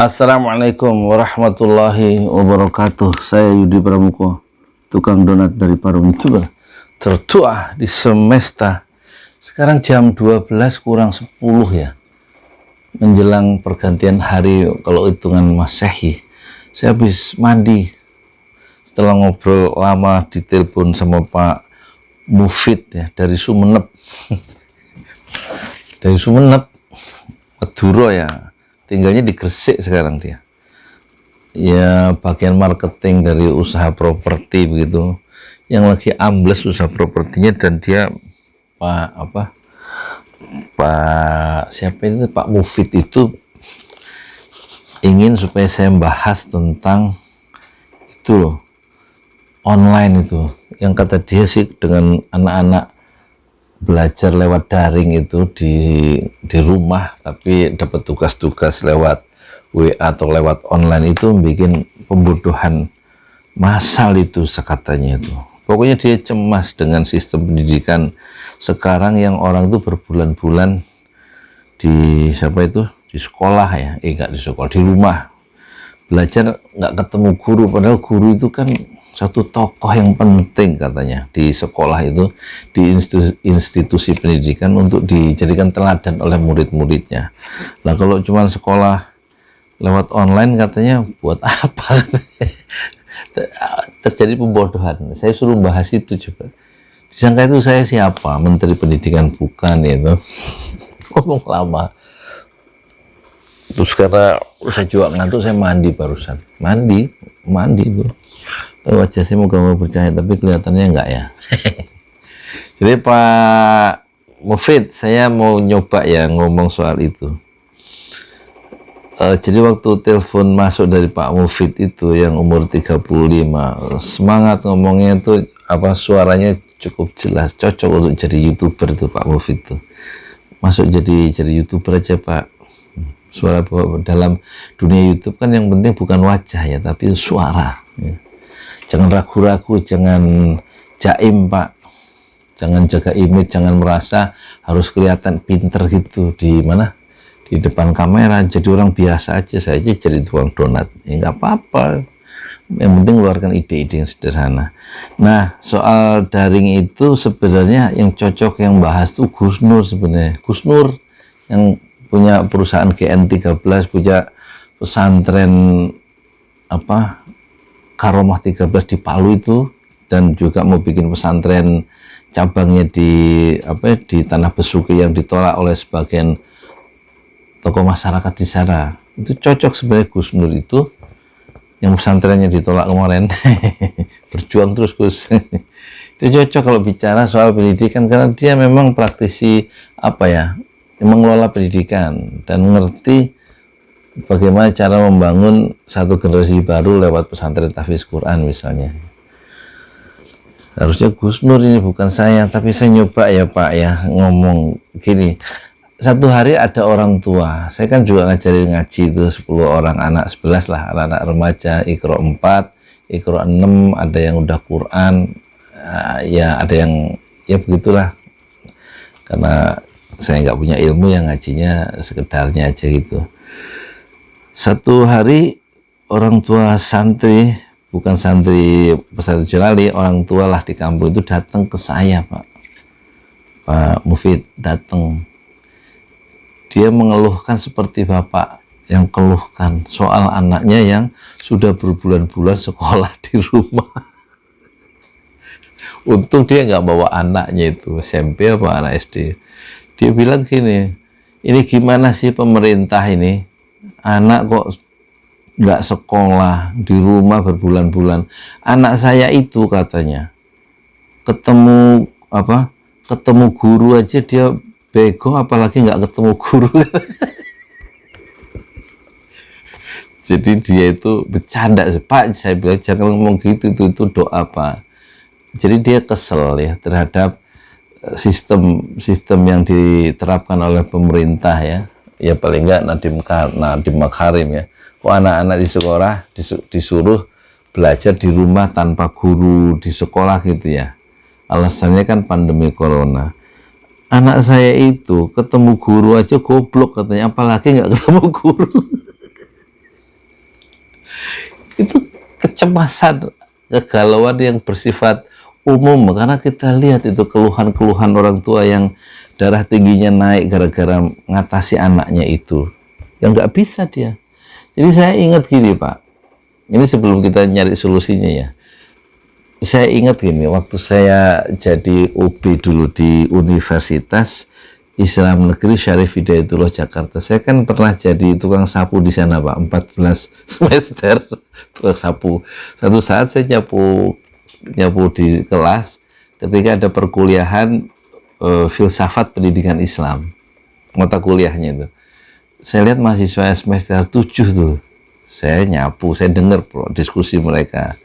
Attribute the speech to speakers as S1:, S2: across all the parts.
S1: Assalamualaikum warahmatullahi wabarakatuh. Saya Yudi Pramuko, tukang donat dari Parung Youtuber tertua di semesta. Sekarang jam 12 kurang 10 ya, menjelang pergantian hari kalau hitungan Masehi. Saya habis mandi setelah ngobrol lama di telepon sama Pak Mufid ya, dari Sumeneb. Dari Sumeneb, Madura ya, tinggalnya di Gresik sekarang dia. Ya bagian marketing dari usaha properti begitu, yang lagi ambles usaha propertinya, dan dia Pak siapa itu, Pak Mufid itu ingin supaya saya bahas tentang itu loh, online itu, yang kata dia sih dengan anak-anak belajar lewat daring itu di rumah, tapi dapat tugas-tugas lewat WA atau lewat online, itu bikin pembodohan massal itu sekatanya itu. Pokoknya dia cemas dengan sistem pendidikan sekarang yang orang itu berbulan-bulan di di sekolah ya, enggak di sekolah, di rumah belajar, nggak ketemu guru, padahal guru itu kan satu tokoh yang penting katanya di sekolah itu, di institusi pendidikan, untuk dijadikan teladan oleh murid-muridnya. Nah kalau cuma sekolah lewat online katanya buat apa? Terjadi pembodohan. Saya suruh bahas itu juga, disangka itu saya siapa, menteri pendidikan bukan itu. Ngomong lama. Terus karena saya juga ngantuk, saya mandi barusan, mandi itu. Wajah saya moga mau percaya, tapi kelihatannya enggak ya. Jadi Pak Mufid, saya mau nyoba ya ngomong soal itu. Jadi waktu telepon masuk dari Pak Mufid itu yang umur 35, semangat ngomongnya itu, suaranya cukup jelas, cocok untuk jadi YouTuber itu Pak Mufid itu. Masuk jadi YouTuber aja Pak. Suara dalam dunia YouTube kan yang penting bukan wajah ya, tapi suara ya. Jangan ragu-ragu, jangan jaim Pak, jangan jaga image, jangan merasa harus kelihatan pinter gitu di depan kamera. Jadi orang biasa aja, saya aja jadi tukang donat ya nggak apa-apa, yang penting keluarkan ide-ide yang sederhana. Nah soal daring itu sebenarnya yang cocok, yang bahas tuh Gus Nur sebenarnya. Gus Nur yang punya perusahaan GN13, punya pesantren Karomah 13 di Palu itu, dan juga mau bikin pesantren cabangnya di Tanah Besuki yang ditolak oleh sebagian tokoh masyarakat di sana. Itu cocok sebenarnya Gus Nur itu, yang pesantrennya ditolak kemarin. Berjuang terus Gus. Itu cocok kalau bicara soal pendidikan, karena dia memang praktisi mengelola pendidikan dan mengerti bagaimana cara membangun satu generasi baru lewat pesantren tahfiz Quran misalnya. Harusnya Gus Nur ini, bukan saya, tapi saya nyoba ya Pak ya ngomong gini. Satu hari ada orang tua, saya kan juga ngajarin ngaji itu 10 orang anak, 11 lah anak-anak remaja, Iqra 4, Iqra 6, ada yang udah Quran, ya ada yang ya begitulah, karena saya nggak punya ilmu, yang ngajinya sekedarnya aja gitu. Satu hari orang tua santri, bukan santri pesantren Jolali, orang tua lah di kampung itu datang ke saya Pak Mufid datang. Dia mengeluhkan seperti Bapak yang keluhkan soal anaknya yang sudah berbulan-bulan sekolah di rumah. Untung dia nggak bawa anaknya itu SMP apa anak SD. Dia bilang gini, ini gimana sih pemerintah ini, anak kok nggak sekolah di rumah berbulan-bulan. Anak saya itu katanya ketemu guru aja dia bego, apalagi nggak ketemu guru. Jadi dia itu bercanda, Pak, saya bilang jangan ngomong gitu, itu doa Pak. Jadi dia kesel ya terhadap sistem yang diterapkan oleh pemerintah ya paling enggak Nadiem Makarim ya. Kok anak-anak di sekolah disuruh belajar di rumah tanpa guru di sekolah gitu ya. Alasannya kan pandemi corona. Anak saya itu ketemu guru aja goblok katanya, apalagi nggak ketemu guru. Itu kecemasan, kegalauan yang bersifat umum, karena kita lihat itu keluhan-keluhan orang tua yang darah tingginya naik gara-gara mengatasi anaknya itu, yang nggak bisa dia. Jadi saya ingat gini Pak, ini sebelum kita nyari solusinya ya, saya ingat gini, waktu saya jadi UB dulu di Universitas Islam Negeri Syarif Hidayatullah Jakarta, saya kan pernah jadi tukang sapu di sana Pak, 14 semester tukang sapu. Satu saat saya nyapu di kelas ketika ada perkuliahan filsafat pendidikan Islam, mata kuliahnya itu. Saya lihat mahasiswa semester 7 tuh, saya nyapu, saya dengar diskusi mereka.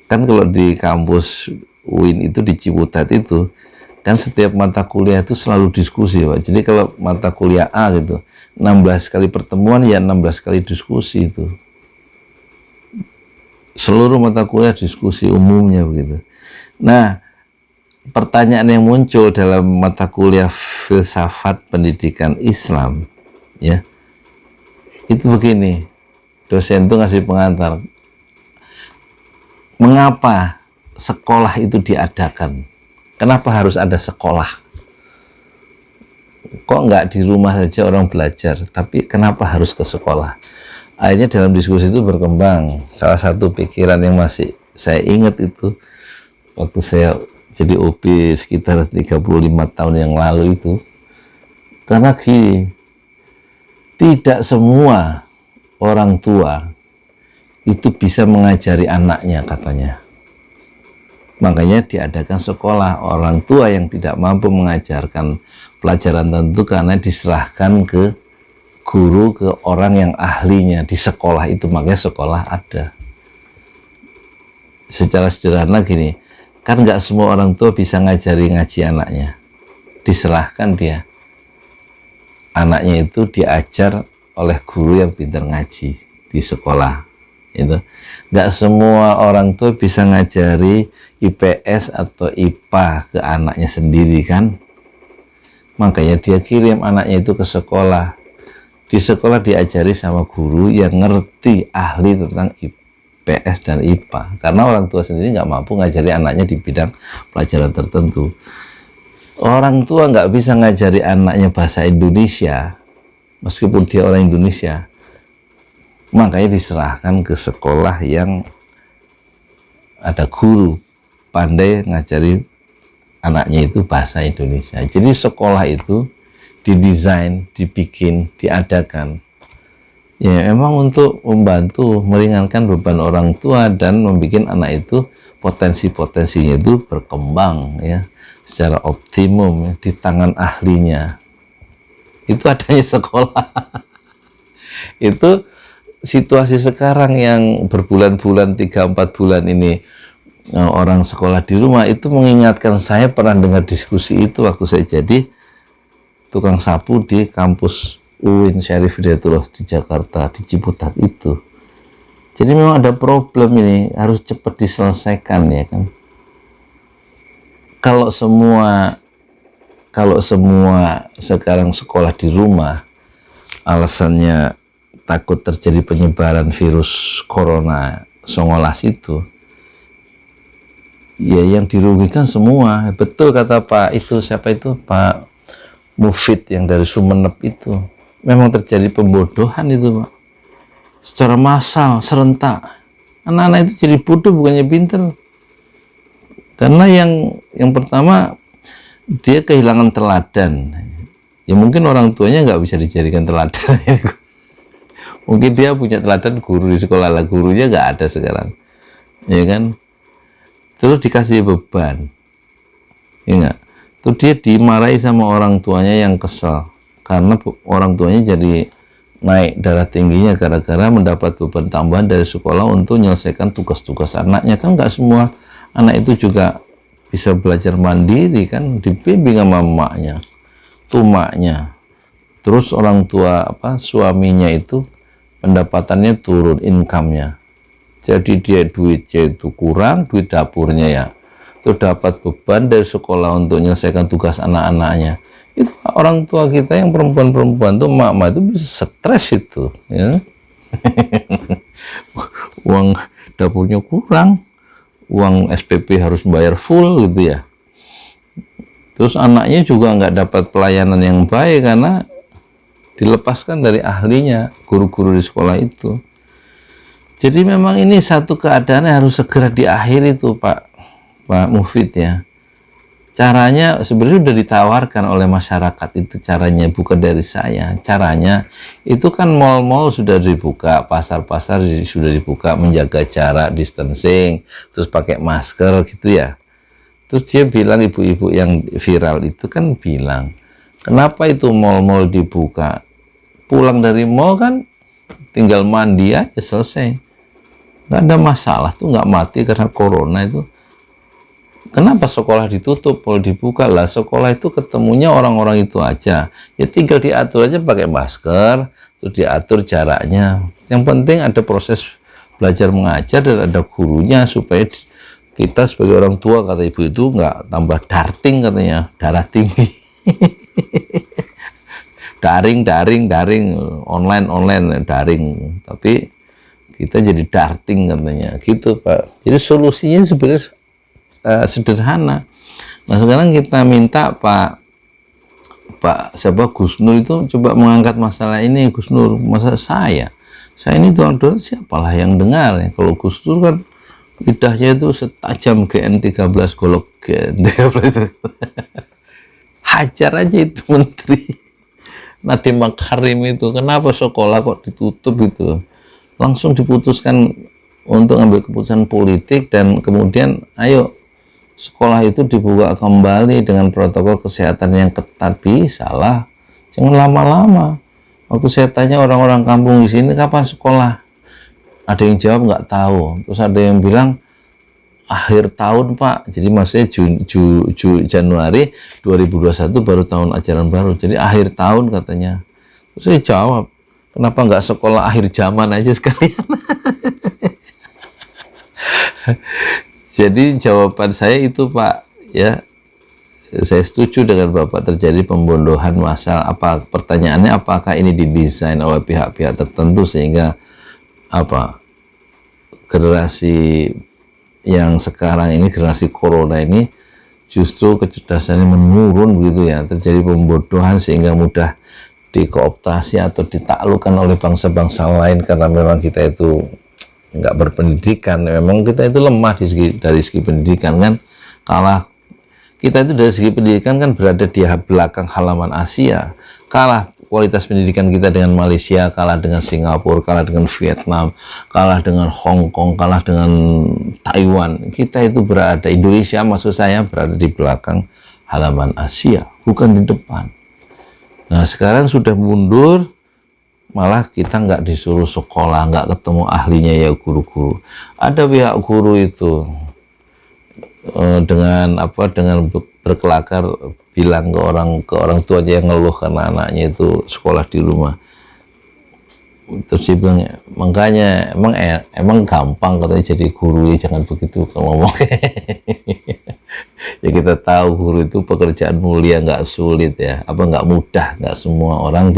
S1: Kan kalau di kampus UIN itu di Ciputat itu, kan setiap mata kuliah itu selalu diskusi Pak. Jadi kalau mata kuliah A gitu, 16 kali pertemuan ya 16 kali diskusi itu. Seluruh mata kuliah diskusi umumnya begitu. Nah, pertanyaan yang muncul dalam mata kuliah filsafat pendidikan Islam ya, itu begini, dosen tuh ngasih pengantar, mengapa sekolah itu diadakan? Kenapa harus ada sekolah? Kok nggak di rumah saja orang belajar, tapi kenapa harus ke sekolah? Akhirnya dalam diskusi itu berkembang, salah satu pikiran yang masih saya ingat itu, waktu saya jadi OB sekitar 35 tahun yang lalu itu, karena gini, tidak semua orang tua itu bisa mengajari anaknya katanya. Makanya diadakan sekolah. Orang tua yang tidak mampu mengajarkan pelajaran tertentu karena diserahkan ke guru, ke orang yang ahlinya di sekolah itu. Makanya sekolah ada. Secara sederhana gini, kan nggak semua orang tua bisa ngajari ngaji anaknya, diserahkan dia. Anaknya itu diajar oleh guru yang pintar ngaji di sekolah. Itu nggak semua orang tua bisa ngajari IPS atau IPA ke anaknya sendiri kan, makanya dia kirim anaknya itu ke sekolah. Di sekolah diajari sama guru yang ngerti, ahli tentang IPS dan IPA, karena orang tua sendiri nggak mampu ngajari anaknya di bidang pelajaran tertentu. Orang tua nggak bisa ngajari anaknya bahasa Indonesia meskipun dia orang Indonesia, makanya diserahkan ke sekolah yang ada guru pandai ngajari anaknya itu bahasa Indonesia. Jadi sekolah itu didesain, dibikin, diadakan ya memang untuk membantu meringankan beban orang tua dan membuat anak itu potensi-potensinya itu berkembang ya secara optimum ya, di tangan ahlinya. Itu adanya sekolah. Itu situasi sekarang yang berbulan-bulan, 3-4 bulan ini orang sekolah di rumah, itu mengingatkan saya pernah dengar diskusi itu waktu saya jadi tukang sapu di kampus UIN Syarif Hidayatullah di Jakarta, di Ciputat itu. Jadi memang ada problem ini, harus cepat diselesaikan ya kan. Kalau semua sekarang sekolah di rumah, alasannya takut terjadi penyebaran virus corona 19 itu, ya yang dirugikan semua. Betul kata Pak itu, siapa itu, Pak Mufid yang dari Sumeneb itu, memang terjadi pembodohan itu Pak, secara massal, serentak. Anak-anak itu jadi bodoh bukannya pinter, karena yang pertama dia kehilangan teladan. Ya mungkin orang tuanya nggak bisa dijadikan teladan. Mungkin dia punya teladan guru di sekolah, lah gurunya nggak ada sekarang, ya kan. Terus dikasih beban, ya nggak. Terus dia dimarahi sama orang tuanya yang kesal, karena orang tuanya jadi naik darah tingginya gara-gara mendapat beban tambahan dari sekolah untuk menyelesaikan tugas-tugas anaknya. Kan nggak semua anak itu juga bisa belajar mandiri kan, dibimbing sama emaknya, tumaknya. Terus orang tua suaminya itu pendapatannya turun, income-nya, jadi dia duitnya itu kurang, duit dapurnya ya, itu dapat beban dari sekolah untuk menyelesaikan tugas anak-anaknya. Itu orang tua kita yang perempuan-perempuan tuh, emak-emak itu bisa stres itu ya. uang dapurnya kurang, uang SPP harus bayar full gitu ya. Terus anaknya juga nggak dapat pelayanan yang baik karena dilepaskan dari ahlinya, guru-guru di sekolah itu. Jadi memang ini satu keadaan yang harus segera diakhiri tuh Pak Mufid ya. Caranya sebenarnya sudah ditawarkan oleh masyarakat, itu caranya, bukan dari saya. Caranya itu kan mal-mal sudah dibuka, pasar-pasar sudah dibuka, menjaga jarak, distancing, terus pakai masker gitu ya. Terus dia bilang, ibu-ibu yang viral itu kan bilang, kenapa itu mal-mal dibuka? Pulang dari mal kan tinggal mandi aja selesai. Nggak ada masalah tuh, nggak mati karena corona itu. Kenapa sekolah ditutup, kalau dibuka lah sekolah itu ketemunya orang-orang itu aja. Ya tinggal diatur aja pakai masker, terus diatur jaraknya. Yang penting ada proses belajar mengajar dan ada gurunya supaya kita sebagai orang tua, kata ibu itu, nggak tambah darting katanya, darah tinggi. daring, online, daring. Tapi kita jadi darting katanya, gitu Pak. Jadi solusinya sebenarnya sederhana. Nah sekarang kita minta Pak Gus Nur itu coba mengangkat masalah ini. Gus Nur, masa saya ini tuan-tuan siapalah yang dengar ya. Kalau Gus Nur kan lidahnya itu setajam GN13 golok GN13. Hajar aja itu menteri Nadiem Makarim itu, kenapa sekolah kok ditutup gitu, langsung diputuskan untuk ambil keputusan politik, dan kemudian ayo sekolah itu dibuka kembali dengan protokol kesehatan yang ketat. Bisa lah, jangan lama-lama. Waktu saya tanya orang-orang kampung di sini kapan sekolah, ada yang jawab nggak tahu, terus ada yang bilang akhir tahun Pak, jadi maksudnya Januari 2021 baru tahun ajaran baru, jadi akhir tahun katanya. Terus saya jawab, kenapa nggak sekolah akhir zaman aja sekalian? Jadi jawaban saya itu Pak ya, saya setuju dengan Bapak, terjadi pembodohan massal. Apa pertanyaannya, apakah ini didesain oleh pihak-pihak tertentu sehingga generasi yang sekarang ini, generasi corona ini, justru kecerdasannya menurun begitu ya, terjadi pembodohan sehingga mudah dikooptasi atau ditaklukkan oleh bangsa-bangsa lain karena memang kita itu nggak berpendidikan. Memang kita itu lemah dari segi pendidikan kan, kalah kita itu dari segi pendidikan kan berada di belakang halaman Asia, kalah kualitas pendidikan kita dengan Malaysia, kalah dengan Singapura, kalah dengan Vietnam, kalah dengan Hong Kong, kalah dengan Taiwan. Kita itu berada, Indonesia maksud saya, berada di belakang halaman Asia, bukan di depan. Nah sekarang sudah mundur, malah kita nggak disuruh sekolah, nggak ketemu ahlinya ya guru-guru. Ada pihak guru itu dengan berkelakar bilang ke orang tuanya yang ngeluh karena anaknya itu sekolah di rumah. Terus dia bilang, makanya emang gampang katanya jadi guru, ya jangan begitu kalau ngomong. Ya kita tahu guru itu pekerjaan mulia, nggak sulit ya, nggak mudah, nggak semua orang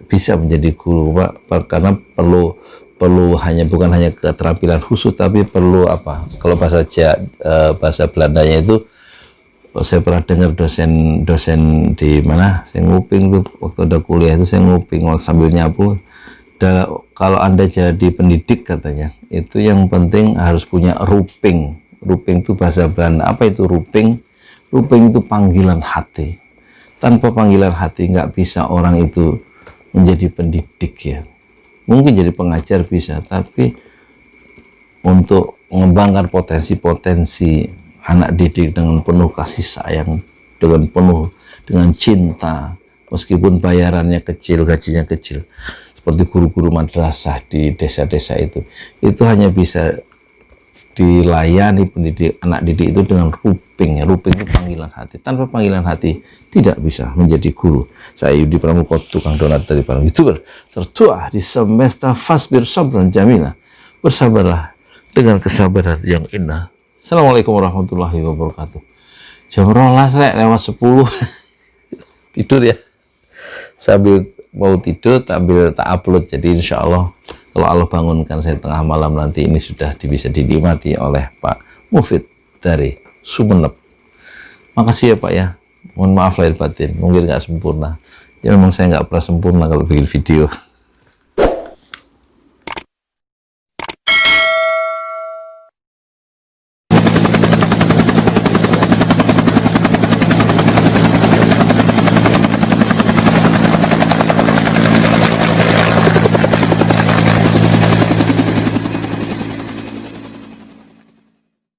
S1: bisa menjadi guru Pak, karena perlu bukan hanya keterampilan khusus, tapi perlu kalau bahasa Belandanya itu, saya pernah dengar dosen di mana, saya nguping tuh waktu ada kuliah itu, saya nguping sambil nyapu. Kalau Anda jadi pendidik katanya, itu yang penting harus punya ruping. Ruping itu bahasa Belanda. Apa itu ruping? Ruping itu panggilan hati. Tanpa panggilan hati nggak bisa orang itu menjadi pendidik ya. Mungkin jadi pengajar bisa, tapi untuk mengembangkan potensi-potensi anak didik dengan penuh kasih sayang, dengan cinta, meskipun bayarannya kecil, gajinya kecil, seperti guru-guru madrasah di desa-desa itu hanya bisa dilayani anak didik itu dengan ruping. Ruping itu panggilan hati. Tanpa panggilan hati tidak bisa menjadi guru. Saya Yudi Pramuko, tukang donat dari Padang, YouTuber tertua di semesta. Fasbir sabran jamila, bersabarlah dengan kesabaran yang indah. Assalamualaikum warahmatullahi wabarakatuh. Jam 12:10 tidur ya, sambil mau tidur sambil tak upload, jadi insya Allah kalau Allah bangunkan saya tengah malam nanti, ini sudah bisa dinikmati oleh Pak Mufid dari Sumeneb. Makasih ya Pak ya, mohon maaf lahir batin, mungkin nggak sempurna ya, memang saya nggak pernah sempurna kalau bikin video.